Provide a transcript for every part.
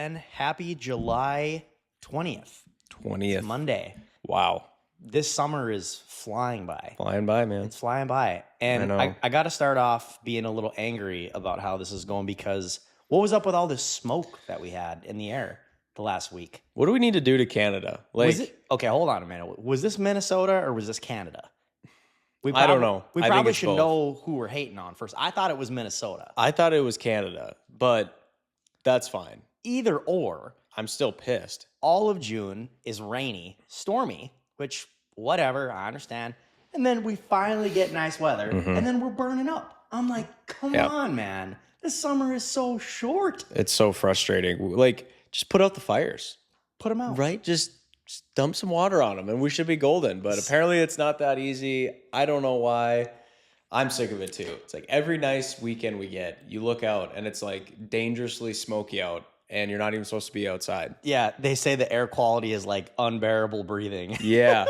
again. Happy July 20th. 20th. It's Monday. Wow. This summer is flying by. Flying by, man. It's flying by. And I know. I got to start off being a little angry about how this is going because what was up with all this smoke that we had in the air the last week? What do we need to do to Canada? Okay, hold on a minute. Was this Minnesota or was this Canada? I don't know. We I think probably it's should both. know who we're hating on first. I thought it was Minnesota. I thought it was Canada, but that's fine. Either or, I'm still pissed. all of June is rainy, stormy, which, whatever, I understand. And then we finally get nice weather, and then we're burning up. I'm like, come on, man. This summer is so short. It's so frustrating. Like, just put out the fires, Put them out. right? Just dump some water on them and we should be golden. But apparently it's not that easy. I don't know why. I'm sick of it too. It's like every nice weekend we get, you look out and it's like dangerously smoky out and you're not even supposed to be outside. Yeah, they say the air quality is like unbearable breathing. Yeah.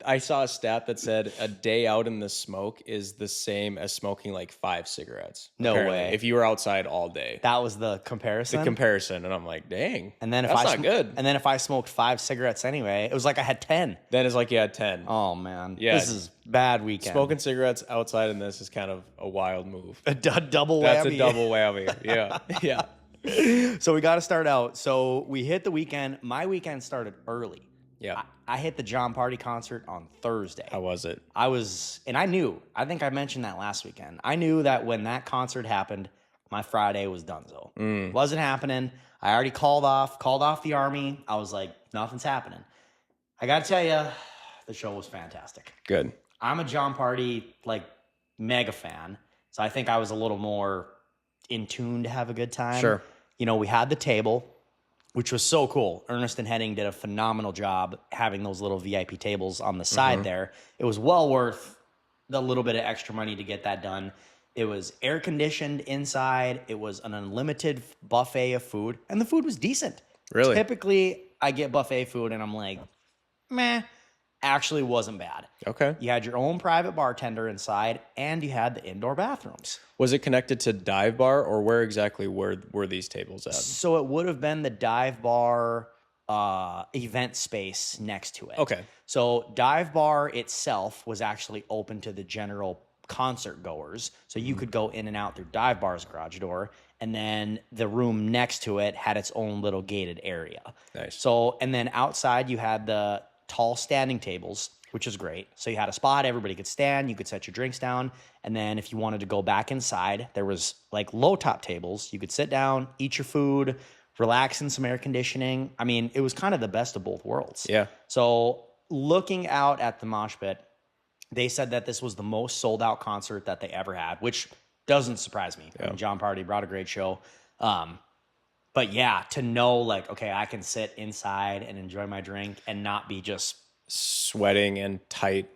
I saw a stat that said a day out in the smoke is the same as smoking like 5 cigarettes. No apparently, way. If you were outside all day. That was the comparison. The comparison. And I'm like, dang. and then that's not good. And then if I smoked 5 cigarettes anyway, it was like I had 10. Then it's like you had 10. Oh man, Yeah. this is bad weekend. Smoking cigarettes outside in this is kind of a wild move. a double whammy. That's a double whammy. Yeah. Yeah. So we got to start out. So we hit the weekend. My weekend started early. Yeah. I hit the Jon Pardi concert on Thursday. How was it? I think I mentioned that last weekend. I knew that when that concert happened, my Friday was donezo. Wasn't happening. I already called off the army. I was like, nothing's happening. I got to tell you, the show was fantastic. Good. I'm a Jon Pardi, like, mega fan. So I think I was a little more in tune to have a good time. Sure. You know, we had the table, which was so cool. Ernest and Henning did a phenomenal job having those little VIP tables on the side there. It was well worth the little bit of extra money to get that done. It was air conditioned inside. It was an unlimited buffet of food, and the food was decent. Really? Typically, I get buffet food, and I'm like, meh. Actually wasn't bad. Okay. You had your own private bartender inside, and you had the indoor bathrooms. Was it connected to Dive Bar or where exactly were these tables at? So it would have been the Dive Bar event space next to it. Okay. So Dive Bar itself was actually open to the general concert goers. So you could go in and out through Dive Bar's garage door. And then the room next to it had its own little gated area. Nice. So, and then outside you had the tall standing tables, which is great. So you had a spot, everybody could stand, you could set your drinks down. And then if you wanted to go back inside, there was like low top tables. You could sit down, eat your food, relax in some air conditioning. I mean, it was kind of the best of both worlds. Yeah. So looking out at the mosh pit, they said that this was the most sold out concert that they ever had, which doesn't surprise me. I mean, Jon Pardi brought a great show. But yeah, to know like, okay, I can sit inside and enjoy my drink and not be just Sweating and tight.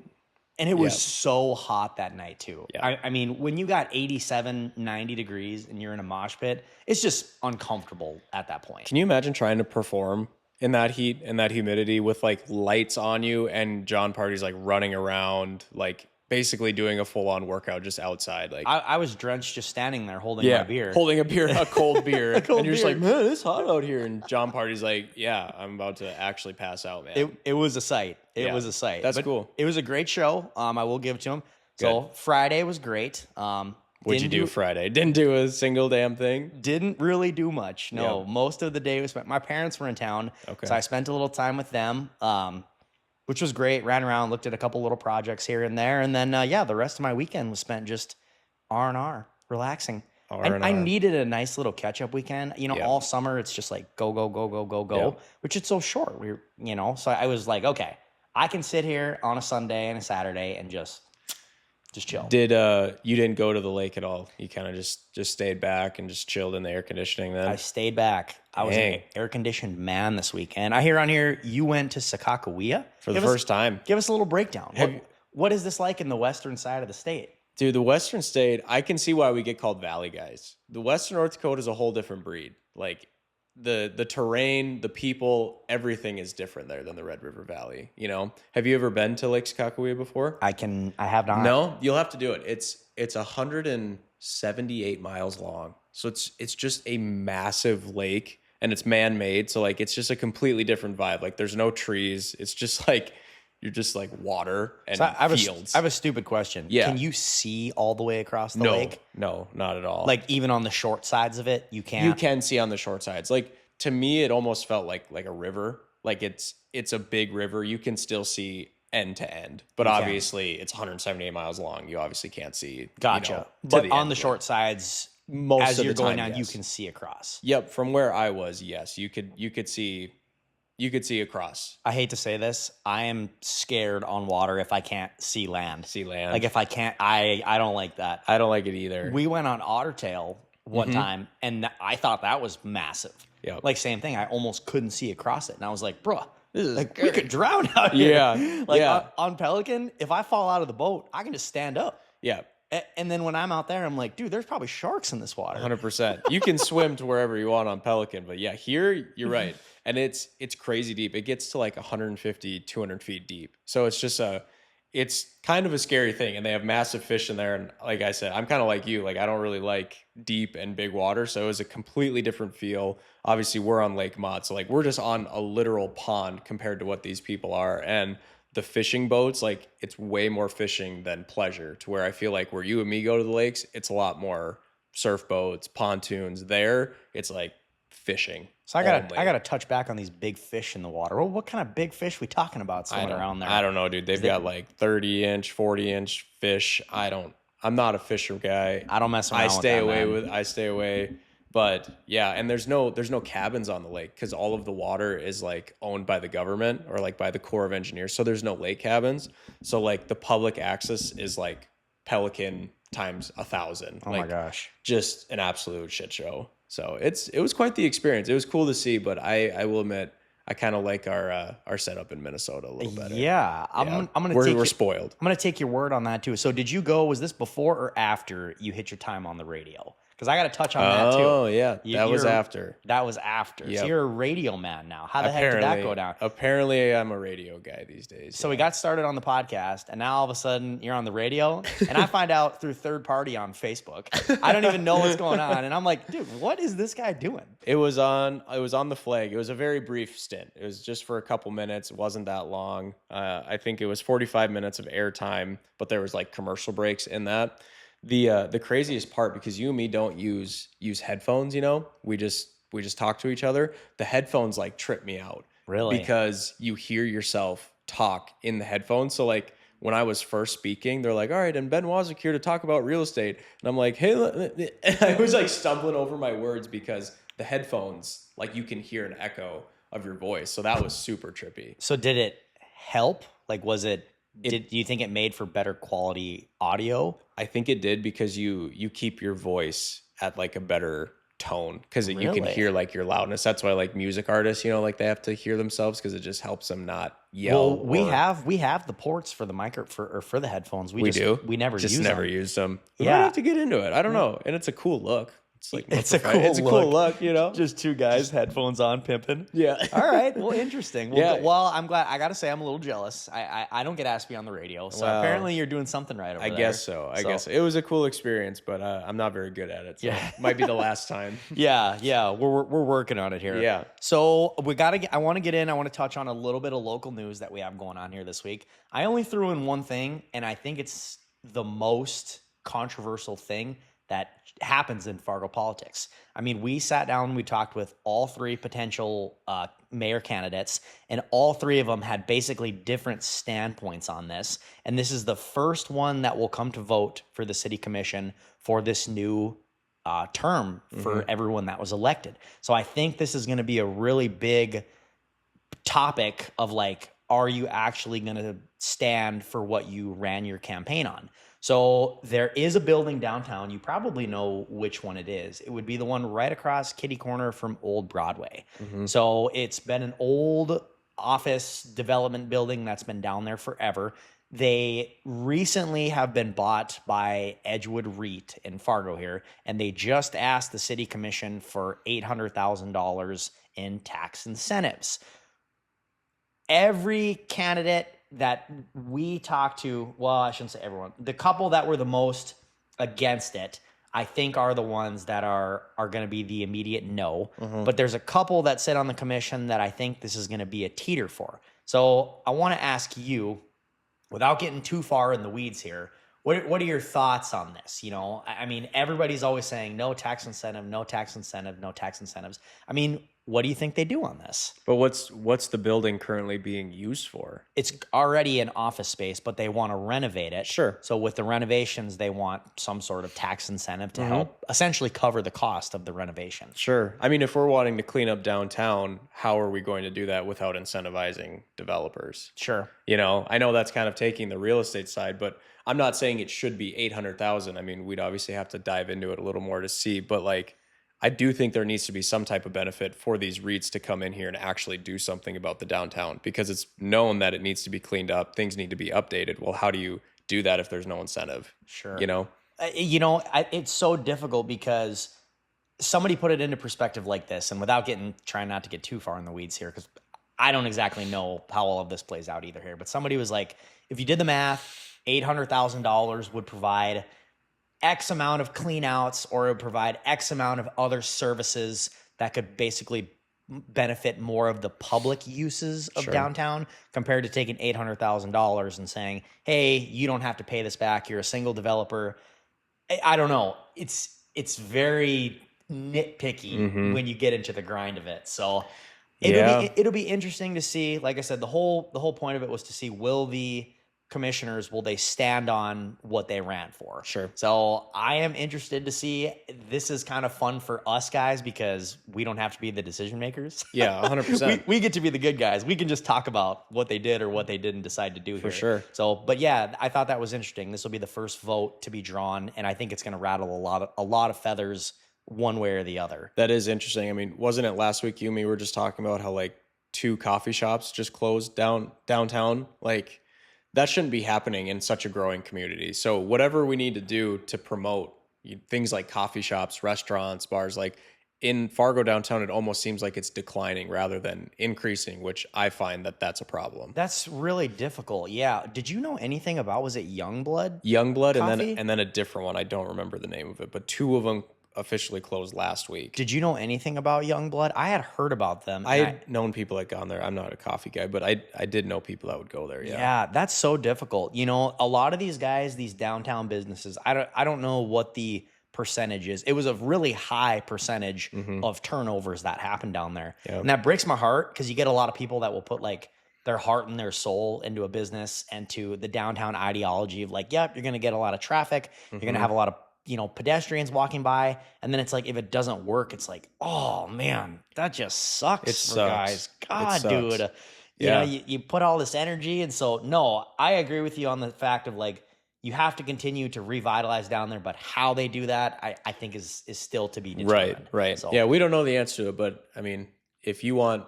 And it was so hot that night too. Yeah. I mean, when you got 87, 90 degrees and you're in a mosh pit, it's just uncomfortable at that point. Can you imagine trying to perform in that heat and that humidity with like lights on you and Jon Pardi's like running around, like basically doing a full-on workout just outside? Like I was drenched just standing there holding my beer. holding a beer, a cold beer. A cold and you're just beer. like, man, it's hot out here. And Jon Pardi's like, yeah, I'm about to actually pass out, man. It was a sight. It Yeah. was a sight. That's But cool. It was a great show. I will give it to him. So Friday was great. What'd you do Friday? Didn't do a single damn thing? Didn't really do much. No, Yeah. most of the day was spent. My parents were in town, so I spent a little time with them, which was great. Ran around, looked at a couple little projects here and there, and then the rest of my weekend was spent just R&R, relaxing. R&R. I needed a nice little catch-up weekend. You know, all summer it's just like go, which it's so short. So I was like, okay, I can sit here on a Sunday and a Saturday and just chill. You didn't go to the lake at all? You kind of just stayed back and just chilled in the air conditioning then? I stayed back. I was an air-conditioned man this weekend. I hear on here you went to Sakakawea For the first time. Give us a little breakdown. What is this like in the western side of the state? Dude, the western state, I can see why we get called valley guys. The western North Dakota is a whole different breed. Like the terrain, the people, everything is different there than the Red River Valley. You know, have you ever been to Lake Sakakawea before? I have not. No, you'll have to do it. It's 178 miles long, so it's just a massive lake and it's man-made. So like, it's just a completely different vibe. Like there's no trees. It's just like, you're just like water and fields. I have a stupid question. Yeah. Can you see all the way across the No, lake? no, not at all. Like even on the short sides of it, you can't. You can see on the short sides. Like to me, it almost felt like a river. Like it's a big river. You can still see end to end, but obviously it's 178 miles long. You obviously can't see. Gotcha. To But the on end the of it. short sides, Most as of you're the going time, down, you yes. can see across. Yep, from where I was, yes, you could see across. I hate to say this, I am scared on water if I can't see land. See land. Like if I can't, I don't like that. I don't like it either. We went on Ottertail one time, and I thought that was massive. Yep. Like same thing, I almost couldn't see across it, and I was like, "Bruh, This is like scary. we could drown out here." Yeah, like yeah. On Pelican, if I fall out of the boat, I can just stand up. Yeah, And then when I'm out there, I'm like, dude, there's probably sharks in this water. 100%. You can swim to wherever you want on Pelican, but yeah, here you're right. And it's crazy deep. It gets to like 150, 200 feet deep. So it's just it's kind of a scary thing. And they have massive fish in there. And like I said, I'm kind of like you. Like I don't really like deep and big water. So it was a completely different feel. Obviously, we're on Lake Mott. So like we're just on a literal pond compared to what these people are. And the fishing boats, like it's way more fishing than pleasure, to where I feel like where you and me go to the lakes, it's a lot more surf boats, pontoons. There, it's like fishing. So I gotta touch back on these big fish in the water. Well, what kind of big fish we talking about swimming around there? I don't know, dude. They've got like 30-inch, 40-inch fish. I'm not a fisher guy. I don't mess around. I stay away. But yeah, and there's no cabins on the lake because all of the water is like owned by the government or like by the Corps of Engineers. So there's no lake cabins. So like the public access is like Pelican times 1,000. Oh my gosh. Just an absolute shit show. So it was quite the experience. It was cool to see, but I will admit I kind of like our setup in Minnesota a little better. Yeah, We're spoiled. I'm gonna take your word on that too. So did you go? Was this before or after you hit your time on the radio? Because I got to touch on that too. Oh yeah, that was after. That was after. Yep. So you're a radio man now. How the heck did that go down? Apparently, I'm a radio guy these days. So we got started on the podcast, and now all of a sudden you're on the radio, and I find out through third party on Facebook. I don't even know what's going on, and I'm like, dude, what is this guy doing? It was on the Flag. It was a very brief stint. It was just for a couple minutes. It wasn't that long. I think it was 45 minutes of airtime, but there was like commercial breaks in that. The craziest part, because you and me don't use headphones, we just talk to each other. The headphones like trip me out. Really? Because you hear yourself talk in the headphones. So like when I was first speaking, they're like, all right, and Ben Wazek here to talk about real estate. And I'm like, hey, and I was like stumbling over my words because the headphones, like you can hear an echo of your voice. So that was super trippy. So did it help? Like, do you think it made for better quality audio? I think it did, because you keep your voice at like a better tone, because you can hear like your loudness. That's why like music artists, like they have to hear themselves, because it just helps them not yell. Well, we have the ports for the for the headphones. We never used them. We Yeah. might have to get into it. I don't know. And it's a cool look. It's like it's a cool look, Just two guys, headphones on, pimping. Yeah. All right. Well, interesting. Well, Yeah. well, I'm glad. I got to say, I'm a little jealous. I don't get asked to be on the radio, so Well, apparently you're doing something right over there. I guess so. I guess it was a cool experience, but I'm not very good at it. So Yeah. it might be the last time. Yeah. We're working on it here. Yeah. So I want to touch on a little bit of local news that we have going on here this week. I only threw in one thing, and I think it's the most controversial thing that happens in Fargo politics. I mean, we sat down, we talked with all three potential mayor candidates, and all three of them had basically different standpoints on this. And this is the first one that will come to vote for the city commission for this new term for everyone that was elected. So I think this is going to be a really big topic of like, are you actually going to stand for what you ran your campaign on? So there is a building downtown. You probably know which one it is. It would be the one right across kitty corner from Old Broadway. So it's been an old office development building that's been down there forever. They recently have been bought by Edgewood REIT in Fargo here, and they just asked the city commission for $800,000 in tax incentives. Every candidate that we talked to, well, I shouldn't say everyone, the couple that were the most against it I think are the ones that are going to be the immediate no. But there's a couple that sit on the commission that I think this is going to be a teeter for. So I want to ask you, without getting too far in the weeds here, what are your thoughts on this? You know, I mean, everybody's always saying no tax incentive, no tax incentive, no tax incentives. I mean, what do you think they do on this? But what's the building currently being used for? It's already an office space, but they want to renovate it. Sure. So with the renovations, they want some sort of tax incentive to help essentially cover the cost of the renovation. Sure. I mean, if we're wanting to clean up downtown, how are we going to do that without incentivizing developers? Sure. You know, I know that's kind of taking the real estate side, but I'm not saying it should be 800,000. I mean, we'd obviously have to dive into it a little more to see, but like, I do think there needs to be some type of benefit for these REITs to come in here and actually do something about the downtown, because it's known that it needs to be cleaned up. Things need to be updated. Well, how do you do that if there's no incentive? Sure. You know? It's so difficult because somebody put it into perspective like this, and without trying not to get too far in the weeds here, because I don't exactly know how all of this plays out either here, but somebody was like, if you did the math, $800,000 would provide X amount of clean outs, or it would provide X amount of other services that could basically benefit more of the public uses of downtown, compared to taking $800,000 and saying, hey, you don't have to pay this back. You're a single developer. I don't know. It's very nitpicky when you get into the grind of it. So it'll be interesting to see. Like I said, the whole point of it was to see, will the commissioners, will they stand on what they ran for? Sure. So I am interested to see. This is kind of fun for us guys because we don't have to be the decision makers. Yeah, 100%. We get to be the good guys. We can just talk about what they did or what they didn't decide to do here. For sure. So, but yeah, I thought that was interesting. This will be the first vote to be drawn, and I think it's going to rattle a lot of feathers one way or the other. That is interesting. I mean, wasn't it last week you and me were just talking about how like 2 coffee shops just closed downtown? Like, that shouldn't be happening in such a growing community. So whatever we need to do to promote things like coffee shops, restaurants, bars, like in Fargo downtown, it almost seems like it's declining rather than increasing, which I find that's a problem. That's really difficult. Yeah. Did you know anything about, was it Youngblood? Youngblood Coffee? and then a different one. I don't remember the name of it, but 2 of them officially closed last week. Did you know anything about Youngblood? I had heard about them. I had known people that gone there. I'm not a coffee guy, but I did know people that would go there. Yeah, that's so difficult. You know, a lot of these guys, these downtown businesses, I don't know what the percentage is. It was a really high percentage of turnovers that happened down there. Yep. And that breaks my heart, because you get a lot of people that will put like their heart and their soul into a business and to the downtown ideology of like, yep, you're going to get a lot of traffic. You're going to have a lot of pedestrians walking by, and then it's like, if it doesn't work, it's like, oh man, that just sucks guys. God, dude. You know, you put all this energy, and so no, I agree with you on the fact of like, you have to continue to revitalize down there, but how they do that, I think is still to be determined. Right. So, yeah, we don't know the answer to it, but I mean, if you want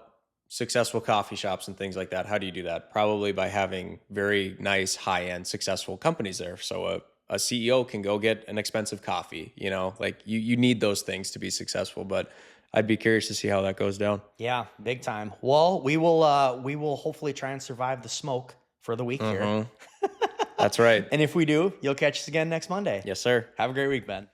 successful coffee shops and things like that, how do you do that? Probably by having very nice, high-end, successful companies there. So a CEO can go get an expensive coffee, you know, like you need those things to be successful, but I'd be curious to see how that goes down. Yeah, big time. Well, we will hopefully try and survive the smoke for the week here. That's right. And if we do, you'll catch us again next Monday. Yes, sir. Have a great week, Ben.